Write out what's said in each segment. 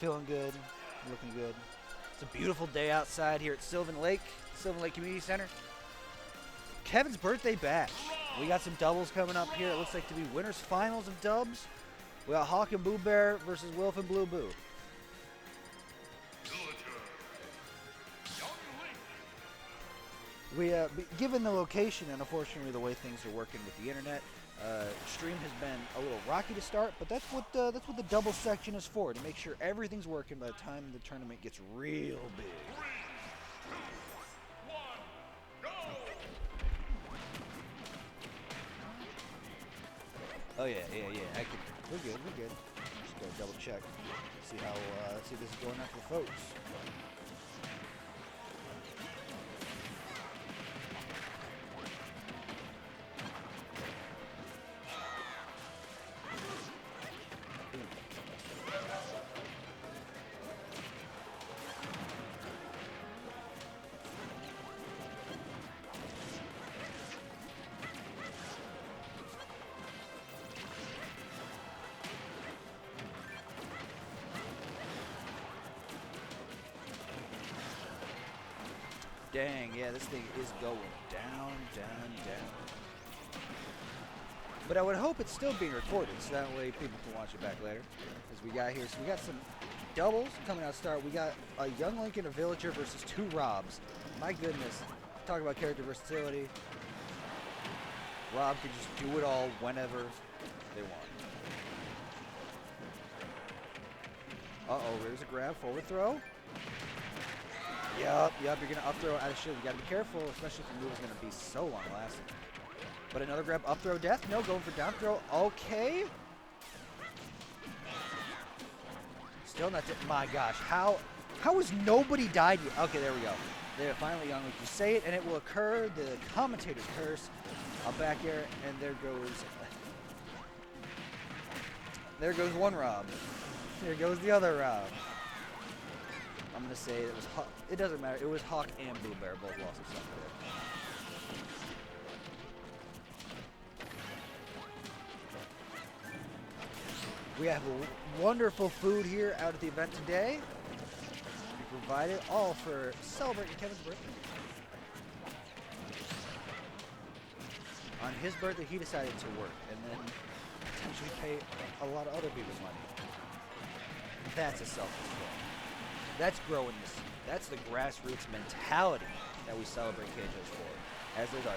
Feeling good, looking good. It's a beautiful day outside here at Sylvan Lake Community Center. Kevin's birthday bash. We got some doubles coming up here. It looks like to be winners finals of dubs. We got Hawk and BooBear versus Wilf and Blueboo. Given the location and unfortunately the way things are working with the internet, stream has been a little rocky to start, but that's what the double section is for, to make sure everything's working by the time the tournament gets real big. Oh yeah. We're good. Just gotta double check, see how see if this is going out for the folks. Dang, yeah, this thing is going down. But I would hope it's still being recorded, so that way people can watch it back later. As we got here, so we got some doubles coming out to start. We got a young Link and a villager versus two Robs. My goodness, talk about character versatility. Rob can just do it all whenever they want. Uh-oh, there's a grab, forward throw. Yup, you're gonna up throw out of shield. You gotta be careful, especially if the move is gonna be so long lasting. But another grab, up throw, death. No, going for down throw. Okay. Still not. My gosh, how has nobody died yet? Okay, there we go. There, finally, young Link. You say it, and it will occur. The commentator's curse. I'll back air, and there goes one Rob. There goes the other Rob. I'm gonna say it was Hawk. It doesn't matter. It was Hawk and BooBear both lost their stuff there. We have wonderful food here out at the event today. We provided all for celebrating Kevin's birthday. On his birthday, he decided to work and then potentially pay a lot of other people's money. That's a selfless goal. That's growing this. That's the grassroots mentality that we celebrate KJs for. As there's our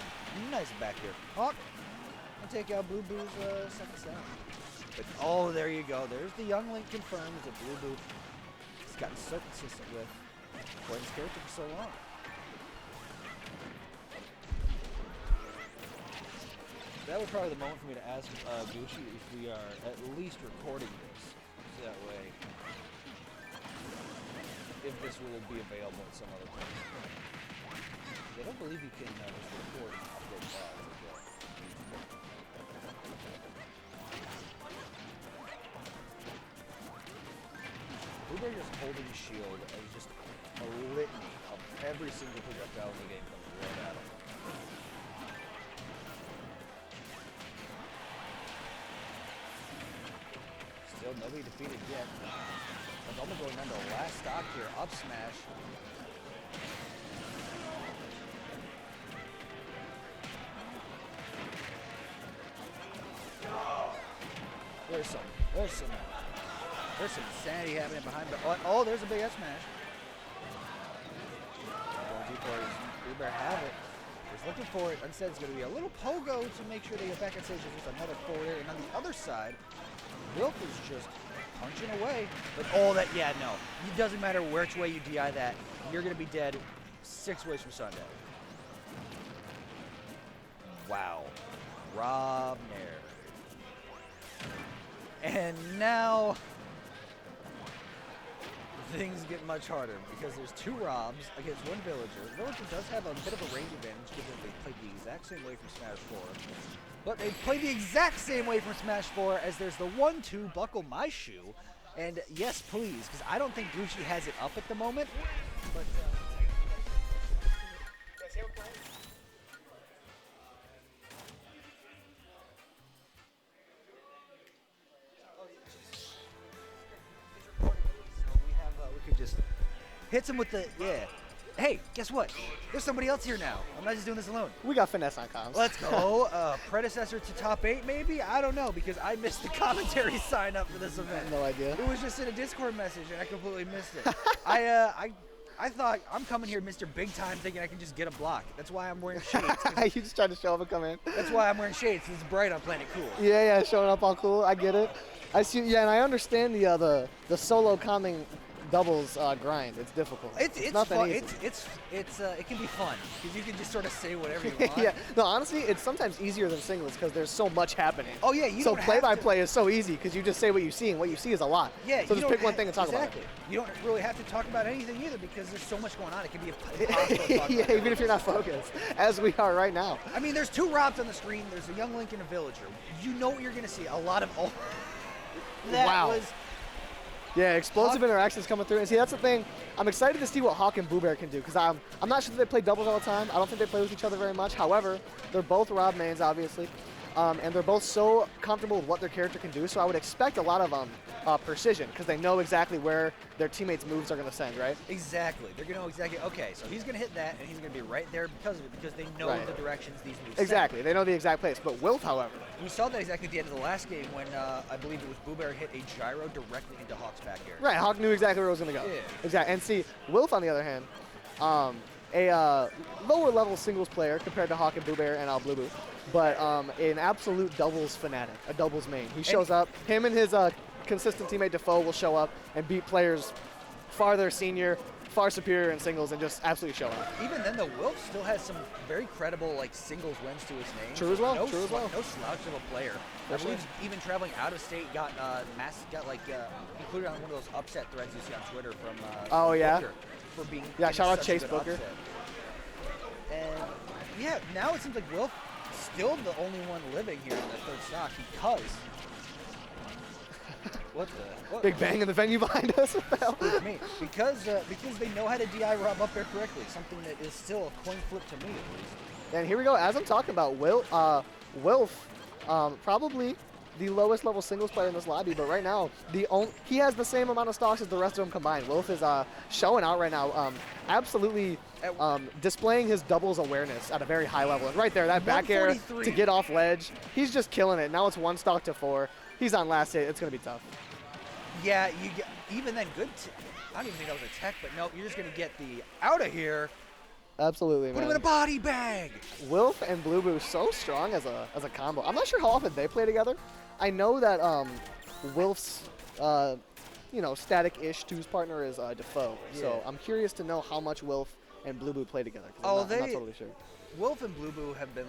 nice back here. Hawk, I'll take out Blueboo's second sound. But oh, there you go. There's the young Link confirms that Blueboo has gotten so consistent with playing his character for so long. That was probably the moment for me to ask Gooshi if we are at least recording this. So that way, if this will be available at some other point. I don't believe you can just record and upload files as well. BooBear just holding his shield as just a litany of every single projectile in the game comes right at him. Still nobody defeated yet. But almost going down to the last stock here. Up smash. There's some insanity happening behind, but oh, there's a big F smash. Going deep for BooBear have it. He's looking for it. Instead, it's going to be a little pogo to make sure they get back on stage. There's another forward air, and on the other side, Wilf is just punching away. But oh, that, yeah, no. It doesn't matter which way you DI that. You're going to be dead 6 ways from sundown. Wow. Rob Nair. And now things get much harder because there's two Robs against one Villager. Villager does have a bit of a range advantage given they played the exact same way from Smash 4. But they play the exact same way from Smash 4 as there's the 1-2 buckle my shoe. And yes, please, because I don't think Gooshi has it up at the moment. But Hits him with the, Hey, guess what? There's somebody else here now. I'm not just doing this alone. We got finesse on comms. Let's go. Predecessor to top 8, maybe? I don't know, because I missed the commentary sign up for this event. No idea. It was just in a Discord message, and I completely missed it. I thought I'm coming here, Mr. Big Time, thinking I can just get a block. That's why I'm wearing shades. You just tried to show up and come in. That's why I'm wearing shades. It's bright on Planet Cool. Yeah, showing up all cool. I get it. I see. Yeah, and I understand the solo calming doubles grind. It's difficult. It's not that fun. easy. It can be fun because you can just sort of say whatever you want. Yeah. No, honestly, it's sometimes easier than singles because there's so much happening. Oh yeah, you so don't have play-by-play is so easy because you just say what you see, and what you see is a lot. Yeah. So just pick one thing and talk about it. You don't really have to talk about anything either because there's so much going on. It can be impossible to talk yeah, about even if you're not focused, as we are right now. I mean, there's 2 Robs on the screen. There's a young Link and a villager. You know what you're gonna see. A lot of wow. Yeah, explosive interactions coming through. And see, that's the thing. I'm excited to see what Hawk and BooBear can do because I'm not sure that they play doubles all the time. I don't think they play with each other very much. However, they're both Rob mains, obviously. And they're both so comfortable with what their character can do. So I would expect a lot of precision because they know exactly where their teammates' moves are going to send, right? Exactly. They're going to know exactly, okay, so he's going to hit that, and he's going to be right there because of it, because they know the directions these moves Exactly. send. They know the exact place. But Wilf, however. We saw that exactly at the end of the last game when I believe it was BooBear hit a gyro directly into Hawk's back air. Right. Hawk knew exactly where it was going to go. Yeah. Exactly. And see, Wilf, on the other hand, a lower-level singles player compared to Hawk and BooBear and Blueboo, but an absolute doubles fanatic, a doubles main. He shows up. Him and his consistent teammate Defoe will show up and beat players farther senior, far superior in singles, and just absolutely show up. Even then, the Wilf still has some very credible singles wins to his name. True as well. No True as well. No slouch of a player. I believe even traveling out of state got included on one of those upset threads you see on Twitter from. Booker for being. Yeah, shout out such Chase a good Booker. Upset. And yeah, now it seems like Wilf still the only one living here in the 3rd stock because. What? Big bang in the venue behind us. Me. Because they know how to DI Rob up there correctly, something that is still a coin flip to me at least. And here we go. As I'm talking about, Wilf, probably the lowest level singles player in this lobby, but right now he has the same amount of stocks as the rest of them combined. Wilf is showing out right now, absolutely displaying his doubles awareness at a very high level. And right there, that back air to get off ledge, he's just killing it. Now it's 1 stock to 4. He's on last hit. It's going to be tough. Yeah, even then, I don't even think that was a tech, but no, you're just going to get the out of here. Absolutely, Put him in a body bag. Wilf and Blueboo so strong as a combo. I'm not sure how often they play together. I know that Wilf's static-ish twos partner is Defoe. Yeah. So I'm curious to know how much Wilf and Blueboo play together. I'm not totally sure. Wilf and Blueboo have been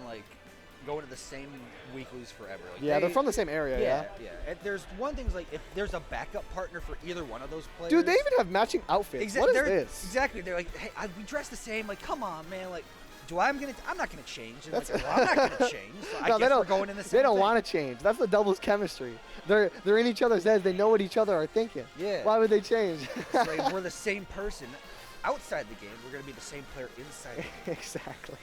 going to the same weeklies forever. They're from the same area. Yeah. And there's one thing if there's a backup partner for either one of those players. Dude, they even have matching outfits. What is this? Exactly. They're like, hey, we dress the same. Come on, man. I'm not gonna change. And I'm not gonna change. So I guess we're going in the same. They don't want to change. That's the doubles chemistry. They're in each other's heads. They know what each other are thinking. Yeah. Why would they change? It's we're the same person outside the game. We're gonna be the same player inside. Exactly.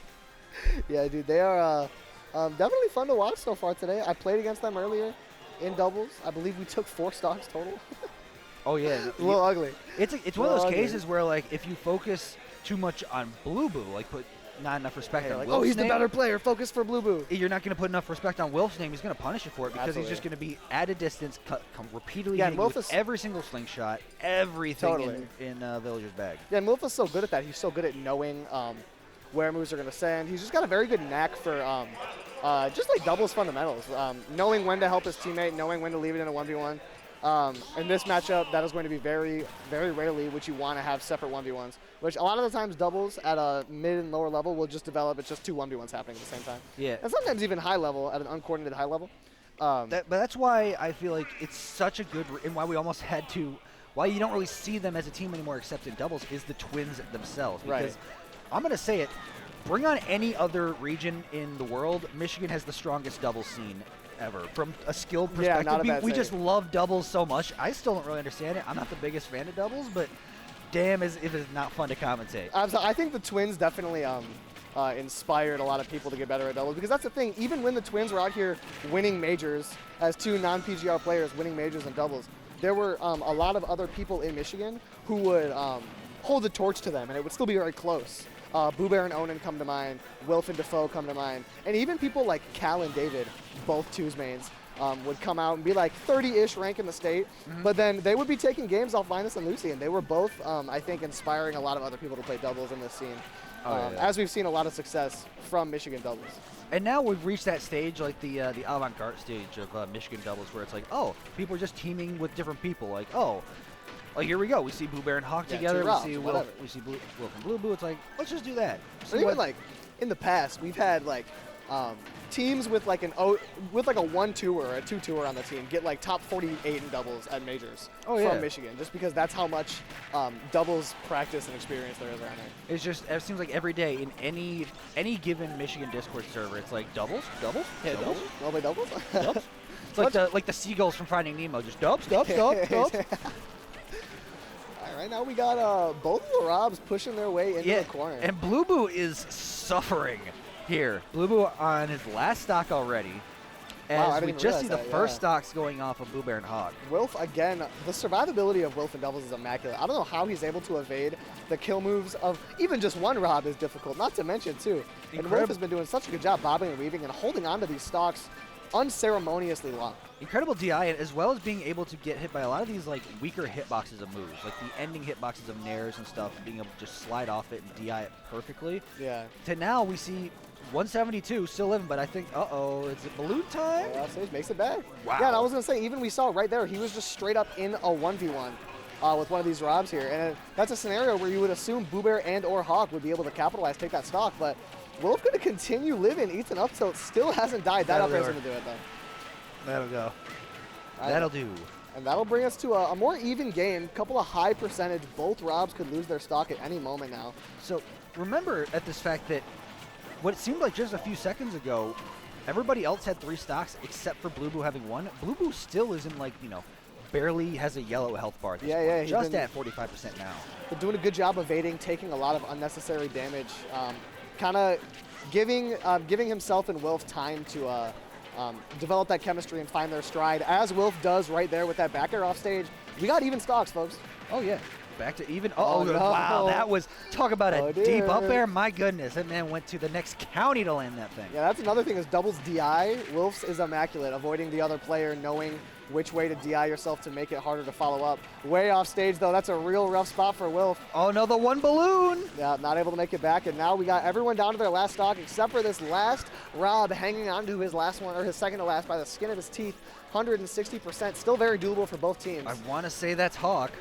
Yeah, dude. They are. Definitely fun to watch so far today. I played against them earlier in doubles. I believe we took 4 stocks total. Oh yeah, a little ugly. It's one of those cases where if you focus too much on Blueboo, put not enough respect on Wilf's he's name, the better player. Focus for Blueboo. You're not going to put enough respect on Wilf's name. He's going to punish you for it because he's just going to be at a distance, come repeatedly hitting with every single slingshot, everything in Villager's bag. Yeah, and Wilf is so good at that. He's so good at knowing where moves are going to send. He's just got a very good knack for just doubles fundamentals, knowing when to help his teammate, knowing when to leave it in a 1v1. In this matchup, that is going to be very, very rarely which you want to have separate 1v1s, which a lot of the times doubles at a mid and lower level will just develop. It's just 2 1v1s happening at the same time. Yeah. And sometimes even high level, at an uncoordinated high level. But that's why I feel like it's such a good, and why we almost had to, why you don't really see them as a team anymore except in doubles, is the twins themselves. Because I'm going to say it, bring on any other region in the world, Michigan has the strongest doubles scene ever. From a skill perspective, we just love doubles so much. I still don't really understand it. I'm not the biggest fan of doubles, but damn if it's not fun to commentate. I think the twins definitely inspired a lot of people to get better at doubles, because that's the thing. Even when the twins were out here winning majors as 2 non-PGR players winning majors in doubles, there were a lot of other people in Michigan who would hold the torch to them, and it would still be very close. BooBear and Onan come to mind. Wilf and Defoe come to mind. And even people like Cal and David, both twos mains, would come out and be like 30-ish rank in the state. But then they would be taking games off Linus and Lucy, and they were both, I think, inspiring a lot of other people to play doubles in this scene. As we've seen a lot of success from Michigan doubles. And now we've reached that stage, like the avant-garde stage of Michigan doubles, where it's like, oh, people are just teaming with different people. Like, oh, here we go. We see BooBear and Hawk together. Robs, we see whatever. Wilf and Blueboo. It's like, let's just do that. So even like in the past, we've had like teams with like a 1-2 or a 2-2 on the team get like top 48 in doubles at majors from Michigan, just because that's how much doubles practice and experience there is around there. It's just, it seems like every day in any given Michigan Discord server, it's like doubles. Nobody doubles. Dubs. It's like the seagulls from Finding Nemo, just dubs. All right, now we got both of the Robs pushing their way into the corner. And Blueboo is suffering here. Blueboo on his last stock already. As we just see the first stocks going off of BooBear and Hawk. Wilf, again, the survivability of Wilf in doubles is immaculate. I don't know how he's able to evade the kill moves of even just one Rob is difficult, not to mention two. And Wilf has been doing such a good job bobbing and weaving and holding on to these stocks unceremoniously long. Incredible DI, as well as being able to get hit by a lot of these like weaker hitboxes of moves, like the ending hitboxes of nairs and stuff, being able to just slide off it and DI it perfectly. Yeah. To now we see 172 still living, but I think, is it balloon time? Stage makes it bad. Wow. Yeah, and I was gonna say, even we saw right there, he was just straight up in a 1v1 with one of these Robs here, and that's a scenario where you would assume BooBear and or Hawk would be able to capitalize, take that stock, but Wilf going to continue living, eats an up tilt, still hasn't died. That up air is going to do it, though. That'll go. That'll do. And that'll bring us to a more even game. Couple of high percentage. Both Robs could lose their stock at any moment now. So remember at this fact that what it seemed like just a few seconds ago, everybody else had 3 stocks except for Blueboo having 1. Blueboo still isn't like, barely has a yellow health bar. Yeah, just at 45% now. But doing a good job evading, taking a lot of unnecessary damage. Kind of giving himself and Wilf time to develop that chemistry and find their stride, as Wilf does right there with that back air off stage. We got even stocks, folks. Oh, yeah. Back to even. Oh, no. Wow. That was, talk about a dear. deep up air. My goodness. That man went to the next county to land that thing. Yeah, that's another thing is doubles DI. Wilf's is immaculate, avoiding the other player, knowing which way to DI yourself to make it harder to follow up. Way off stage, though. That's a real rough spot for Wilf. Oh, no, the one balloon. Yeah, not able to make it back. And now we got everyone down to their last stock, except for this last Rob hanging on to his last one, or his second to last by the skin of his teeth. 160%. Still very doable for both teams. I want to say that's Hawk.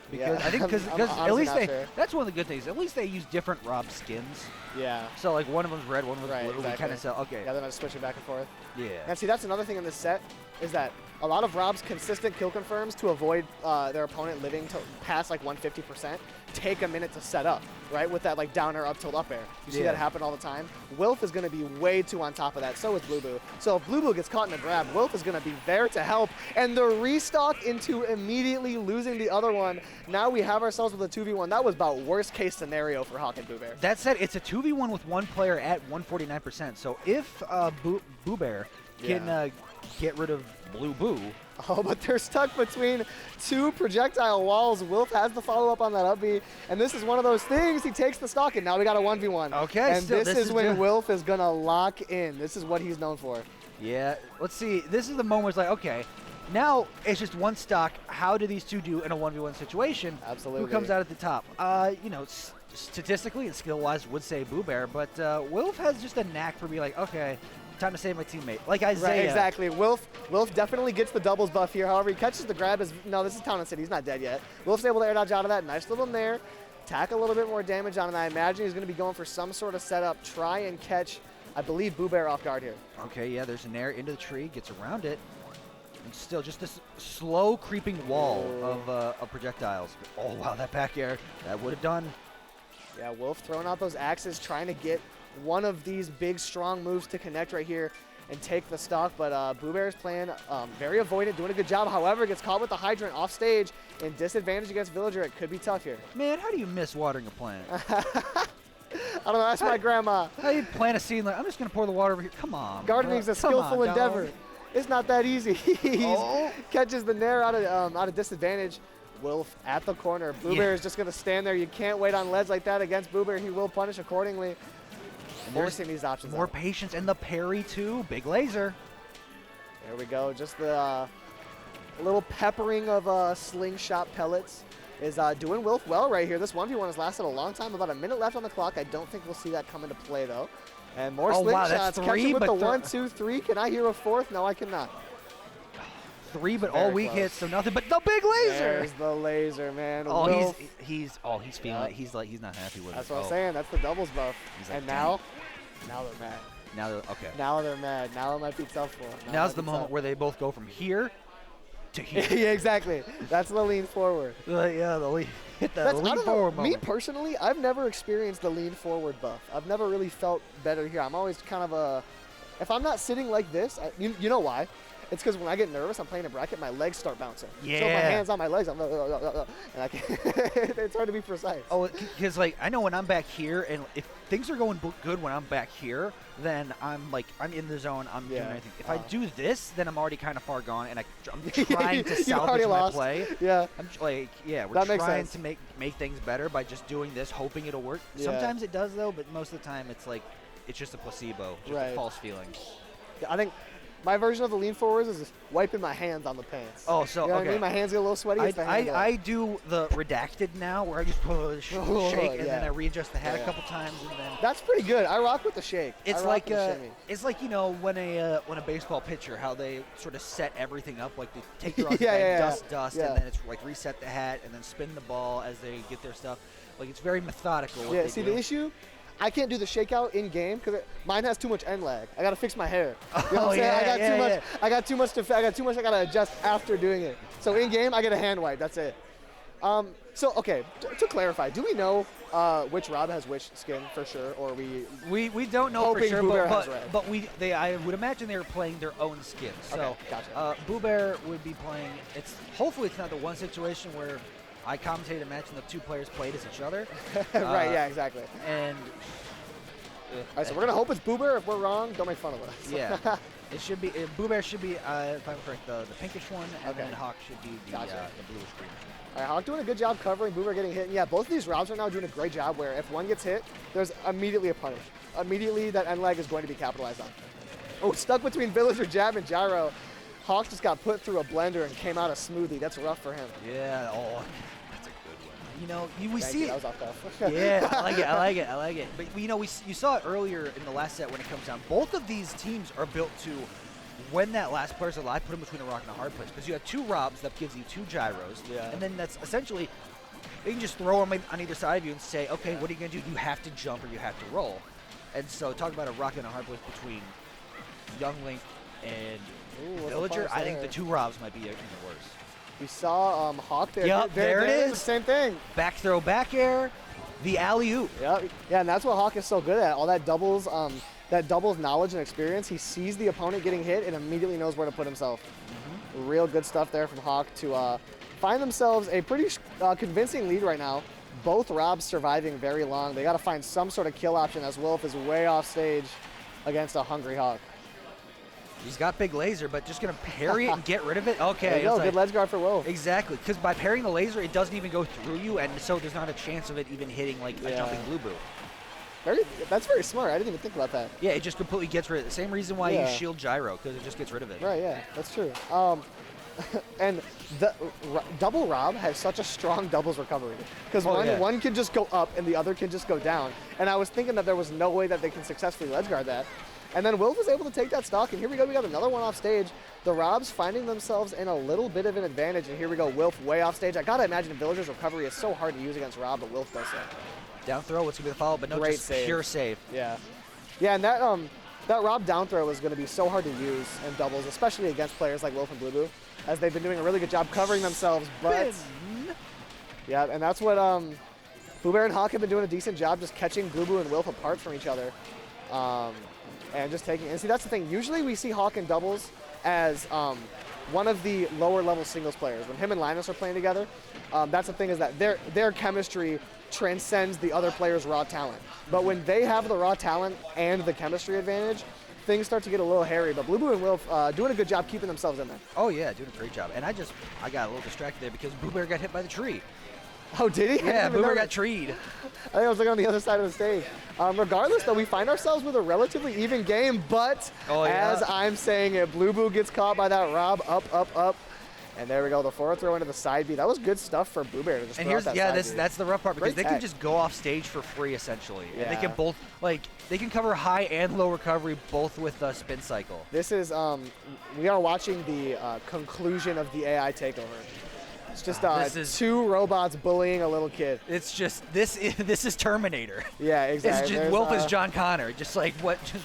Because yeah. I think because at least that's one of the good things. At least they use different Rob skins. Yeah. So like one of them's red, one of them's blue. Exactly. We kind of sell. Okay. Yeah, they're not switching back and forth. Yeah. And see, that's another thing in this set is that a lot of Rob's consistent kill confirms to avoid their opponent living to past like 150% take a minute to set up, right? With that like down air, up tilt, up air. You see that happen all the time. Wilf is going to be way too on top of that. So is Blueboo. So if Blueboo gets caught in a grab, Wilf is going to be there to help. And the restock into immediately losing the other one. Now we have ourselves with a 2v1. That was about worst case scenario for Hawk and BooBear. That said, it's a 2v1 with one player at 149%. So if BooBear can get rid of Blueboo. Oh, but they're stuck between 2 projectile walls. Wilf has the follow-up on that up B, and this is one of those things. He takes the stock, and now we got a 1v1. Okay, and this is when Wilf is going to lock in. This is what he's known for. Yeah, let's see. This is the moment where it's like, okay, now it's just one stock. How do these two do in a 1v1 situation? Absolutely. Who comes out at the top? Statistically and skill-wise would say BooBear, but Wilf has just a knack for being like, okay, time to save my teammate. Like Isaiah. Right, exactly. Wilf definitely gets the doubles buff here. However, he catches the grab. No, this is Town and City. He's not dead yet. Wilf's able to air dodge out of that. Nice little nair. Tack a little bit more damage on him. I imagine he's going to be going for some sort of setup. Try and catch, I believe, BooBear off guard here. Okay, yeah, there's an air into the tree. Gets around it. And still just this slow creeping wall of projectiles. Oh, wow, that back air. That would have done. Yeah, Wilf throwing out those axes, trying to get one of these big, strong moves to connect right here and take the stock. But BooBear is playing very avoidant, doing a good job. However, gets caught with the hydrant off stage in disadvantage against Villager. It could be tough here. Man, how do you miss watering a plant? I don't know. That's my grandma. How do you plant a seed like, I'm just going to pour the water over here? Come on. Gardening's a skillful endeavor. It's not that easy. He catches the nair out of disadvantage. Wilf at the corner. BooBear Yeah. is just going to stand there. You can't wait on ledge like that against BooBear. He will punish accordingly. Forcing these options More out. patience and the parry too. Big laser. There we go. Just the little peppering of slingshot pellets is doing Wilf well right here. This 1v1 has lasted a long time. About a minute left on the clock. I don't think we'll see that come into play though. And more Oh, wow, slingshots. that's Catch three, him with but the 1, 2, 3. Can I hear a fourth? No, I cannot. 3, but Very all weak close. hits, so nothing. But the big laser. There's the laser, man. Oh, Wilf. he's feeling it. He's not happy with That's it. what I'm saying. That's the doubles buff. He's like, And now they're mad. Now they're okay. Now they're mad. Now it might be tough for them. Now's the moment where they both go from here to here. Yeah, exactly. That's the lean forward. Yeah, the lean. Hit the That's, I lean don't know, forward me moment. personally, I've never experienced the lean forward buff. I've never really felt better here. I'm always kind of a, if I'm not sitting like this, you know why? It's because when I get nervous, I'm playing a bracket, my legs start bouncing. Yeah. So if my hand's on my legs, I'm and I can't, it's hard to be precise. Oh, because like I know when I'm back here, and if things are going good when I'm back here, then I'm in the zone. I'm doing anything. If I do this, then I'm already kind of far gone, and I'm trying to You've salvage already my lost. play. Yeah. I'm like, we're That makes trying sense. to make things better by just doing this, hoping it'll work. Yeah. Sometimes it does though, but most of the time it's like it's just a placebo, just a false feeling. I think my version of the lean forwards is just wiping my hands on the pants. Oh, so you know what okay. I mean? My hands get a little sweaty. It's the hand I do the redacted now, where I just shake and then I readjust the hat a couple times, and then That's pretty good. I rock with the shake. it's I rock like with the shimmy. it's like when a baseball pitcher, how they sort of set everything up, like they take their off dust, and then it's like reset the hat and then spin the ball as they get their stuff. Like it's very methodical. What they See, do. the issue, I can't do the shakeout in game because mine has too much end lag. I gotta fix my hair. You know what I'm saying? I got too much I gotta adjust after doing it. So in game, I get a hand wipe. That's it. So okay, to clarify, do we know which Rob has which skin for sure, or We don't know for hoping sure, BooBear has red? but I would imagine they're playing their own skins. So Okay, gotcha. BooBear would be playing. Hopefully it's not the one situation where I commentate a match and the two players played as each other. Right? Yeah, exactly. And All right, so we're gonna hope it's BooBear. If we're wrong, don't make fun of us. yeah, it should be. BooBear should be, if I'm correct, the pinkish one, and Okay. then Hawk should be the bluish green. All right, Hawk doing a good job covering, BooBear getting hit. And yeah, both of these Robs are now doing a great job where if one gets hit, there's immediately a punish. Immediately that end lag is going to be capitalized on. Oh, stuck between Villager Jab and Gyro. Hawk just got put through a blender and came out a smoothie. That's rough for him. Yeah. Oh, that's a good one. You know, we Thank see you, it. that was off cuff. Yeah, I like it. But you know, you saw it earlier in the last set when it comes down. Both of these teams are built to, when that last player's alive, put them between a rock and a hard place. Because you have two Robs, that gives you two gyros. Yeah. And then that's essentially, you can just throw them on either side of you and say, okay, what are you going to do? You have to jump or you have to roll. And so talk about a rock and a hard place between Young Link and what's the Villager. punish I think there? the two Robs might be even worse. We saw Hawk there. Yep, there it is. Same thing. Back throw, back air, the alley-oop. Yeah, and that's what Hawk is so good at. All that doubles knowledge and experience. He sees the opponent getting hit and immediately knows where to put himself. Real good stuff there from Hawk to find themselves a pretty convincing lead right now. Both Robs surviving very long. They got to find some sort of kill option as Wilf is way off stage against a hungry Hawk. He's got big laser, but just going to parry it and get rid of it? Okay. There you go. It's Good ledge guard for Wilf. Exactly, because by parrying the laser, it doesn't even go through you, and so there's not a chance of it even hitting like a jumping Blueboo. That's very smart. I didn't even think about that. Yeah, it just completely gets rid of it. The same reason why you shield gyro, because it just gets rid of it. Right, yeah, that's true. And the double Rob has such a strong doubles recovery because one can just go up and the other can just go down. And I was thinking that there was no way that they can successfully ledge guard that. And then Wilf was able to take that stock, and here we go. We got another one off stage. The Robs finding themselves in a little bit of an advantage, and here we go. Wilf way off stage. I gotta imagine Villager's recovery is so hard to use against Rob, but Wilf does so. Down throw, what's gonna be the follow? But no, Great just save. pure save. Yeah, and that Rob down throw is going to be so hard to use in doubles, especially against players like Wilf and Blueboo, as they've been doing a really good job covering themselves. But yeah, and that's what BooBear and Hawk have been doing a decent job just catching Blueboo and Wilf apart from each other, and just taking. And see, that's the thing. Usually we see Hawk in doubles as one of the lower level singles players. When him and Linus are playing together, that's the thing, is that their chemistry transcends the other player's raw talent. But when they have the raw talent and the chemistry advantage, things start to get a little hairy. But Blueboo and Wilf doing a good job keeping themselves in there. Oh yeah, doing a great job. And I got a little distracted there because BooBear got hit by the tree. Oh, did he? Yeah, BooBear got treed. I think I was looking on the other side of the stage. Regardless, though, we find ourselves with a relatively even game, but as I'm saying it, Blueboo gets caught by that Rob, up. And there we go, the forward throw into the side B. That was good stuff for BooBear to just throw out that side B. That's the rough part because Great they tech. can just go off stage for free essentially. Yeah. And they can both, they can cover high and low recovery both with the spin cycle. This is, we are watching the conclusion of the AI takeover. It's just two robots bullying a little kid. It's just, this is Terminator. Yeah, exactly. It's just, Wilf is John Connor. Just like, just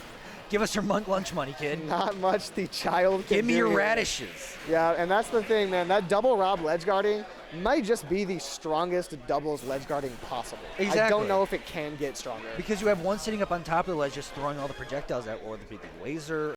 give us your lunch money, kid. Not much the child can Give me do your here. radishes. Yeah, and that's the thing, man. That double Rob ledge guarding might just be the strongest doubles ledge guarding possible. Exactly. I don't know if it can get stronger. Because you have one sitting up on top of the ledge just throwing all the projectiles out, or the big laser.